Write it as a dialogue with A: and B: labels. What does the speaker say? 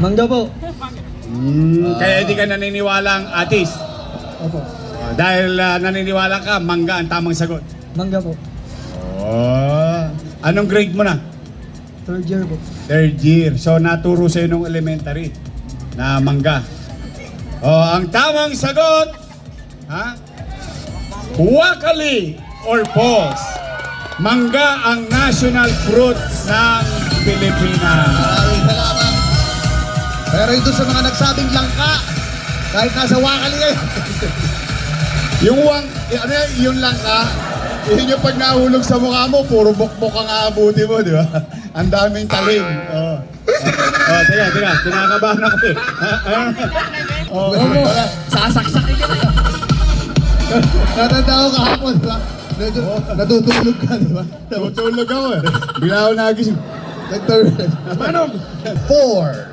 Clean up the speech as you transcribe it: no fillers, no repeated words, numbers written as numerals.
A: Mangga po.
B: Kaya hindi ka naniniwalang atis.
A: Opo.
B: Dahil naniniwala ka, mangga ang tamang sagot.
A: Mangga po.
B: Anong grade mo na?
A: Third year po.
B: Third year. So naturo sa'yo nung elementary na mangga. Ang tamang sagot, wakali or false. Mangga ang national fruit ng Pilipinas.
C: Maraming salamat. Pero ito sa mga nagsabing langka, kahit nasa wakali eh.
B: Yung langka, yun yung pag nahulog sa mukha mo, puro bukbok ang aabuti mo, di ba? Ang daming talim. Teka, kinakabahan ako eh.
A: Sasaksakin ka na.
C: Natanda ko kahapon, di ba? Natutulog ka, di ba?
B: Tutulog ako eh. Bigla ako nagising.
C: Manong 4.